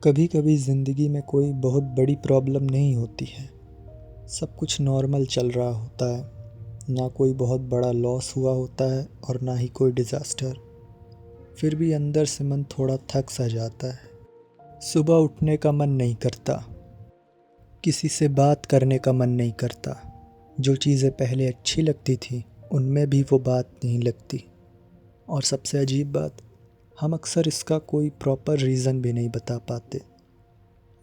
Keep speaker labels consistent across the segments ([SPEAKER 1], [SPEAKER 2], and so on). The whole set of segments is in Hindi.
[SPEAKER 1] कभी कभी ज़िंदगी में कोई बहुत बड़ी प्रॉब्लम नहीं होती है। सब कुछ नॉर्मल चल रहा होता है। ना कोई बहुत बड़ा लॉस हुआ होता है और ना ही कोई डिज़ास्टर। फिर भी अंदर से मन थोड़ा थक सा जाता है। सुबह उठने का मन नहीं करता, किसी से बात करने का मन नहीं करता। जो चीज़ें पहले अच्छी लगती थी उनमें भी वो बात नहीं लगती। और सबसे अजीब बात, हम अक्सर इसका कोई प्रॉपर रीज़न भी नहीं बता पाते।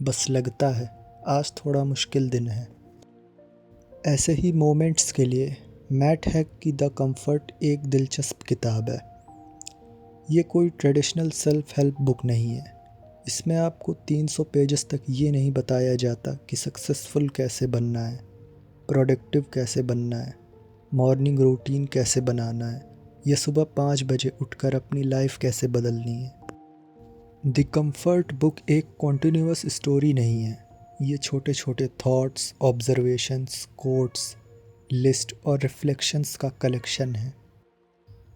[SPEAKER 1] बस लगता है आज थोड़ा मुश्किल दिन है। ऐसे ही मोमेंट्स के लिए मैट हैक की द कंफर्ट एक दिलचस्प किताब है। ये कोई ट्रेडिशनल सेल्फ हेल्प बुक नहीं है। इसमें आपको 300 पेजेस तक ये नहीं बताया जाता कि सक्सेसफुल कैसे बनना है, प्रोडक्टिव कैसे बनना है, मॉर्निंग रूटीन कैसे बनाना है, या सुबह 5 बजे उठकर अपनी लाइफ कैसे बदलनी है। द कंफर्ट बुक एक कॉन्टिन्यूअस स्टोरी नहीं है। ये छोटे छोटे थॉट्स, ऑब्जर्वेशंस, कोट्स, लिस्ट और रिफ्लेक्शंस का कलेक्शन है।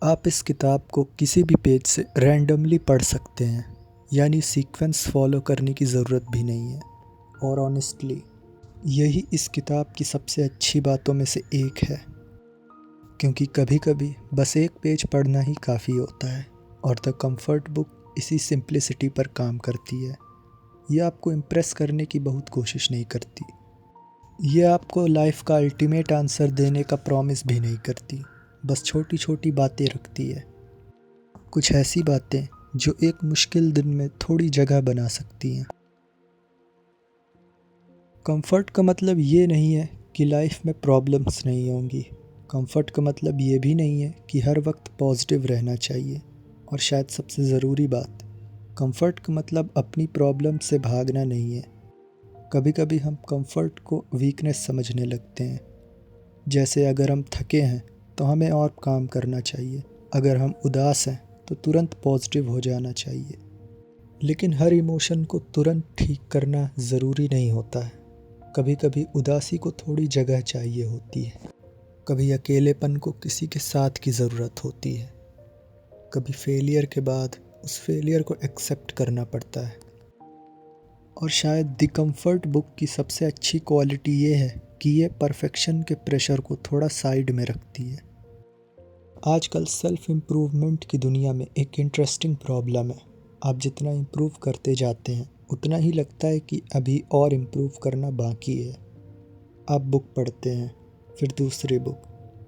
[SPEAKER 1] आप इस किताब को किसी भी पेज से रैंडमली पढ़ सकते हैं, यानी सीक्वेंस फॉलो करने की ज़रूरत भी नहीं है। और ऑनेस्टली यही इस किताब की सबसे अच्छी बातों में से एक है, क्योंकि कभी कभी बस एक पेज पढ़ना ही काफ़ी होता है। और द कंफर्ट बुक इसी सिंप्लिसिटी पर काम करती है। ये आपको इम्प्रेस करने की बहुत कोशिश नहीं करती। ये आपको लाइफ का अल्टीमेट आंसर देने का प्रॉमिस भी नहीं करती। बस छोटी छोटी बातें रखती है, कुछ ऐसी बातें जो एक मुश्किल दिन में थोड़ी जगह बना सकती हैं। कंफर्ट का मतलब ये नहीं है कि लाइफ में प्रॉब्लम्स नहीं होंगी। कंफर्ट का मतलब ये भी नहीं है कि हर वक्त पॉजिटिव रहना चाहिए। और शायद सबसे ज़रूरी बात, कंफर्ट का मतलब अपनी प्रॉब्लम से भागना नहीं है। कभी कभी हम कंफर्ट को वीकनेस समझने लगते हैं। जैसे अगर हम थके हैं तो हमें और काम करना चाहिए, अगर हम उदास हैं तो तुरंत पॉजिटिव हो जाना चाहिए। लेकिन हर इमोशन को तुरंत ठीक करना ज़रूरी नहीं होता है। कभी कभी उदासी को थोड़ी जगह चाहिए होती है। कभी अकेलेपन को किसी के साथ की ज़रूरत होती है। कभी फेलियर के बाद उस फेलियर को एक्सेप्ट करना पड़ता है। और शायद द कंफर्ट बुक की सबसे अच्छी क्वालिटी ये है कि ये परफेक्शन के प्रेशर को थोड़ा साइड में रखती है। आजकल सेल्फ इम्प्रूवमेंट की दुनिया में एक इंटरेस्टिंग प्रॉब्लम है। आप जितना इम्प्रूव करते जाते हैं उतना ही लगता है कि अभी और इम्प्रूव करना बाकी है। आप बुक पढ़ते हैं, फिर दूसरी बुक,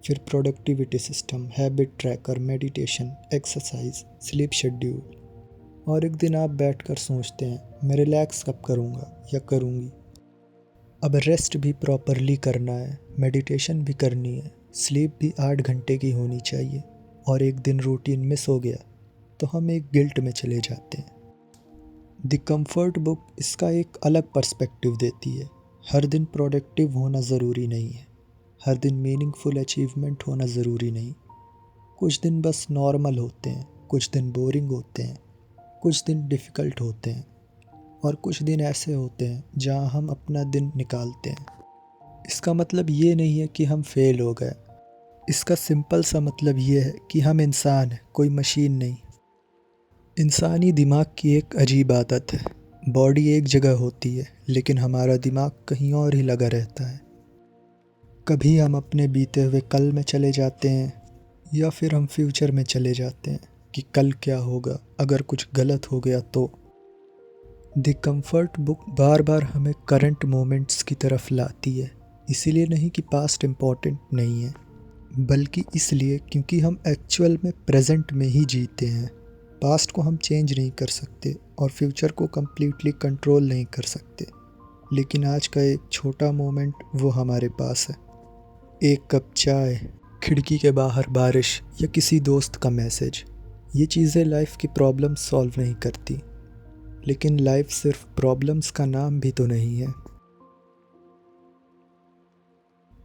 [SPEAKER 1] फिर productivity system, habit tracker, meditation, exercise, sleep schedule, और एक दिन आप बैठकर सोचते हैं मैं रिलैक्स कब करूँगा या करूँगी। अब रेस्ट भी प्रॉपरली करना है, मेडिटेशन भी करनी है, स्लीप भी 8 घंटे की होनी चाहिए। और एक दिन रूटीन मिस हो गया तो हम एक गिल्ट में चले जाते हैं। द कंफर्ट बुक इसका एक अलग पर्सपेक्टिव देती है। हर दिन प्रोडक्टिव होना ज़रूरी नहीं है, हर दिन मीनिंगफुल अचीवमेंट होना ज़रूरी नहीं। कुछ दिन बस नॉर्मल होते हैं, कुछ दिन बोरिंग होते हैं, कुछ दिन डिफ़िकल्ट होते हैं, और कुछ दिन ऐसे होते हैं जहां हम अपना दिन निकालते हैं। इसका मतलब ये नहीं है कि हम फेल हो गए। इसका सिंपल सा मतलब ये है कि हम इंसान हैं, कोई मशीन नहीं। इंसानी दिमाग की एक अजीब आदत है, बॉडी एक जगह होती है लेकिन हमारा दिमाग कहीं और ही लगा रहता है। कभी हम अपने बीते हुए कल में चले जाते हैं, या फिर हम फ्यूचर में चले जाते हैं कि कल क्या होगा अगर कुछ गलत हो गया तो। द कंफर्ट बुक बार बार हमें करंट मोमेंट्स की तरफ लाती है। इसीलिए नहीं कि पास्ट इम्पॉर्टेंट नहीं है, बल्कि इसलिए क्योंकि हम एक्चुअल में प्रेजेंट में ही जीते हैं। पास्ट को हम चेंज नहीं कर सकते और फ्यूचर को कम्प्लीटली कंट्रोल नहीं कर सकते, लेकिन आज का एक छोटा मोमेंट वो हमारे पास है। एक कप चाय, खिड़की के बाहर बारिश, या किसी दोस्त का मैसेज। ये चीज़ें लाइफ की प्रॉब्लम सॉल्व नहीं करती, लेकिन लाइफ सिर्फ प्रॉब्लम्स का नाम भी तो नहीं है।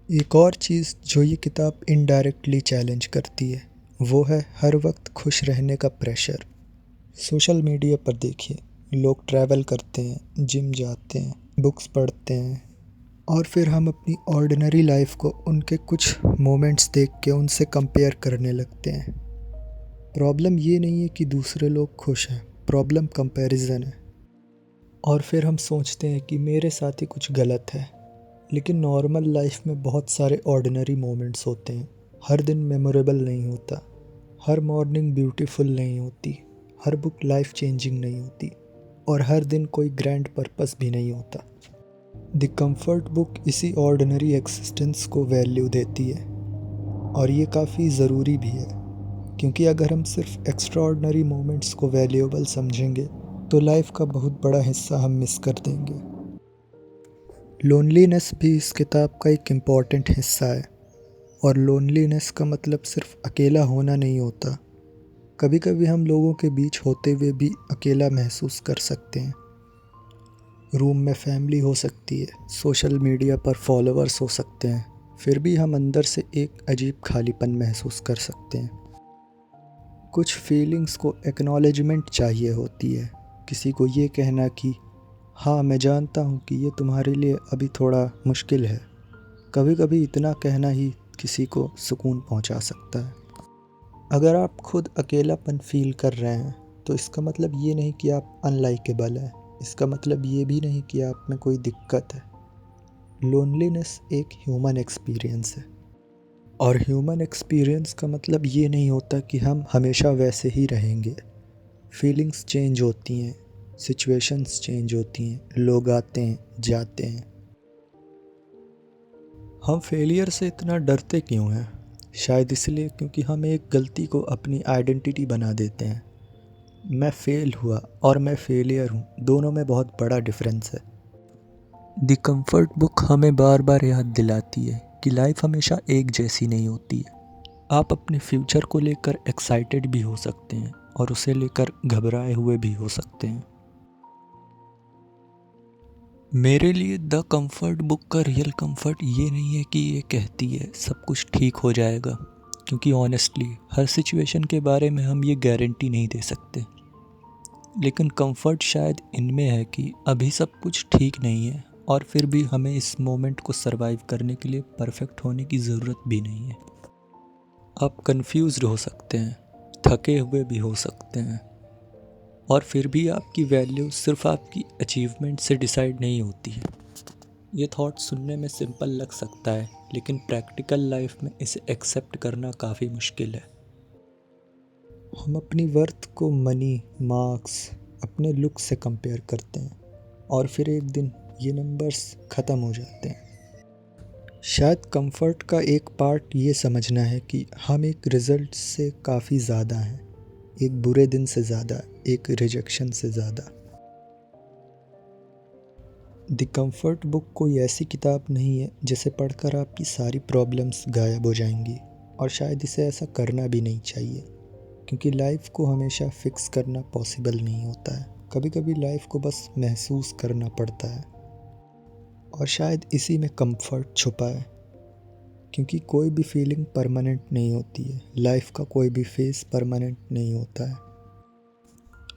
[SPEAKER 1] एक और चीज़ जो ये किताब इनडायरेक्टली चैलेंज करती है वो है हर वक्त खुश रहने का प्रेशर। सोशल मीडिया पर देखिए, लोग ट्रैवल करते हैं, जिम जाते हैं, बुक्स पढ़ते हैं, और फिर हम अपनी ऑर्डिनरी लाइफ को उनके कुछ मोमेंट्स देख के उनसे कंपेयर करने लगते हैं। प्रॉब्लम ये नहीं है कि दूसरे लोग खुश हैं, प्रॉब्लम कंपैरिजन है। और फिर हम सोचते हैं कि मेरे साथ ही कुछ गलत है। लेकिन नॉर्मल लाइफ में बहुत सारे ऑर्डिनरी मोमेंट्स होते हैं। हर दिन मेमोरेबल नहीं होता, हर मॉर्निंग ब्यूटीफुल नहीं होती, हर बुक लाइफ चेंजिंग नहीं होती, और हर दिन कोई ग्रैंड पर्पस भी नहीं होता। द कंफर्ट बुक इसी ऑर्डिनरी एक्सिस्टेंस को वैल्यू देती है, और ये काफ़ी ज़रूरी भी है, क्योंकि अगर हम सिर्फ एक्स्ट्राऑर्डिनरी मोमेंट्स को वैल्यूएबल समझेंगे तो लाइफ का बहुत बड़ा हिस्सा हम मिस कर देंगे। लोनलीनेस भी इस किताब का एक इम्पॉर्टेंट हिस्सा है, और लोनलीनेस का मतलब सिर्फ अकेला होना नहीं होता। कभी कभी हम लोगों के बीच होते हुए भी अकेला महसूस कर सकते हैं। रूम में फैमिली हो सकती है, सोशल मीडिया पर फॉलोअर्स हो सकते हैं, फिर भी हम अंदर से एक अजीब खालीपन महसूस कर सकते हैं। कुछ फीलिंग्स को एक्नॉलेजमेंट चाहिए होती है, किसी को ये कहना कि हाँ मैं जानता हूँ कि ये तुम्हारे लिए अभी थोड़ा मुश्किल है। कभी कभी इतना कहना ही किसी को सुकून पहुँचा सकता है। अगर आप खुद अकेलापन फील कर रहे हैं तो इसका मतलब ये नहीं कि आप अनलाइकेबल हैं, इसका मतलब ये भी नहीं कि आप में कोई दिक्कत है। लोनलीनेस एक ह्यूमन एक्सपीरियंस है, और ह्यूमन एक्सपीरियंस का मतलब ये नहीं होता कि हम हमेशा वैसे ही रहेंगे। फीलिंग्स चेंज होती हैं, सिचुएशंस चेंज होती हैं, लोग आते हैं जाते हैं। हम फेलियर से इतना डरते क्यों हैं? शायद इसलिए क्योंकि हम एक गलती को अपनी आइडेंटिटी बना देते हैं। मैं फेल हुआ और मैं फेलियर हूँ, दोनों में बहुत बड़ा डिफरेंस है। द कंफर्ट बुक हमें बार बार याद दिलाती है कि लाइफ हमेशा एक जैसी नहीं होती है। आप अपने फ्यूचर को लेकर एक्साइटेड भी हो सकते हैं और उसे लेकर घबराए हुए भी हो सकते हैं। मेरे लिए द कंफर्ट बुक का रियल कंफर्ट ये नहीं है कि ये कहती है सब कुछ ठीक हो जाएगा, क्योंकि ऑनेस्टली हर सिचुएशन के बारे में हम ये गारंटी नहीं दे सकते। लेकिन कंफर्ट शायद इनमें है कि अभी सब कुछ ठीक नहीं है, और फिर भी हमें इस मोमेंट को सरवाइव करने के लिए परफेक्ट होने की ज़रूरत भी नहीं है। आप कंफ्यूज्ड हो सकते हैं, थके हुए भी हो सकते हैं, और फिर भी आपकी वैल्यू सिर्फ आपकी अचीवमेंट से डिसाइड नहीं होती है। ये थॉट सुनने में सिंपल लग सकता है, लेकिन प्रैक्टिकल लाइफ में इसे एक्सेप्ट करना काफ़ी मुश्किल है। हम अपनी वर्थ को मनी, मार्क्स, अपने लुक से कंपेयर करते हैं, और फिर एक दिन ये नंबर्स ख़त्म हो जाते हैं। शायद कंफर्ट का एक पार्ट ये समझना है कि हम एक रिज़ल्ट से काफ़ी ज़्यादा हैं, एक बुरे दिन से ज़्यादा, एक रिजेक्शन से ज़्यादा। द कंफर्ट बुक कोई ऐसी किताब नहीं है जिसे पढ़कर आपकी सारी प्रॉब्लम्स गायब हो जाएंगी, और शायद इसे ऐसा करना भी नहीं चाहिए, क्योंकि लाइफ को हमेशा फिक्स करना पॉसिबल नहीं होता है। कभी कभी लाइफ को बस महसूस करना पड़ता है, और शायद इसी में कंफर्ट छुपा है, क्योंकि कोई भी फीलिंग परमानेंट नहीं होती है, लाइफ का कोई भी फेस परमानेंट नहीं होता है।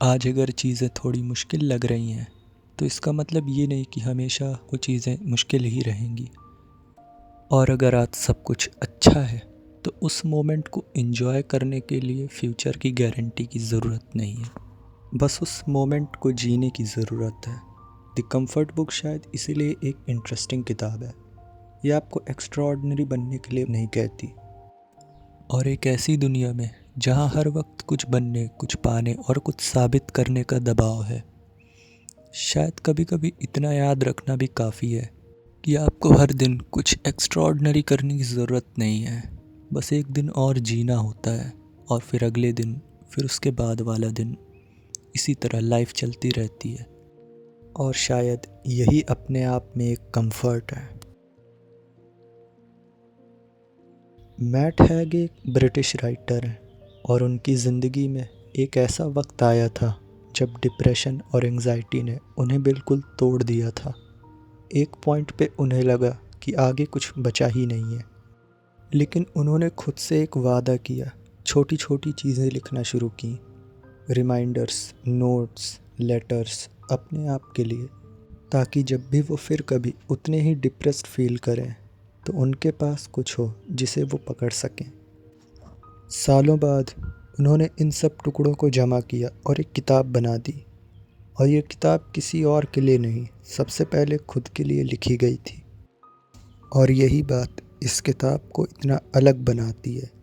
[SPEAKER 1] आज अगर चीज़ें थोड़ी मुश्किल लग रही हैं तो इसका मतलब ये नहीं कि हमेशा वो चीज़ें मुश्किल ही रहेंगी। और अगर आज सब कुछ अच्छा है तो उस मोमेंट को एंजॉय करने के लिए फ्यूचर की गारंटी की ज़रूरत नहीं है, बस उस मोमेंट को जीने की ज़रूरत है। द कंफर्ट बुक शायद इसीलिए एक इंटरेस्टिंग किताब है। ये आपको एक्स्ट्राऑर्डिनरी बनने के लिए नहीं कहती। और एक ऐसी दुनिया में जहाँ हर वक्त कुछ बनने, कुछ पाने और कुछ साबित करने का दबाव है, शायद कभी कभी इतना याद रखना भी काफ़ी है कि आपको हर दिन कुछ एक्स्ट्राऑर्डिनरी करने की ज़रूरत नहीं है। बस एक दिन और जीना होता है, और फिर अगले दिन, फिर उसके बाद वाला दिन, इसी तरह लाइफ चलती रहती है। और शायद यही अपने आप में एक कंफर्ट है। मैट हैग एक ब्रिटिश राइटर हैं, और उनकी ज़िंदगी में एक ऐसा वक्त आया था जब डिप्रेशन और एंजाइटी ने उन्हें बिल्कुल तोड़ दिया था। एक पॉइंट पे उन्हें लगा कि आगे कुछ बचा ही नहीं है, लेकिन उन्होंने खुद से एक वादा किया, छोटी छोटी चीज़ें लिखना शुरू की, रिमाइंडर्स, नोट्स, लेटर्स अपने आप के लिए, ताकि जब भी वो फिर कभी उतने ही डिप्रेस्ड फील करें तो उनके पास कुछ हो जिसे वो पकड़ सकें। सालों बाद उन्होंने इन सब टुकड़ों को जमा किया और एक किताब बना दी, और ये किताब किसी और के लिए नहीं, सबसे पहले खुद के लिए लिखी गई थी। और यही बात इस किताब को इतना अलग बनाती है।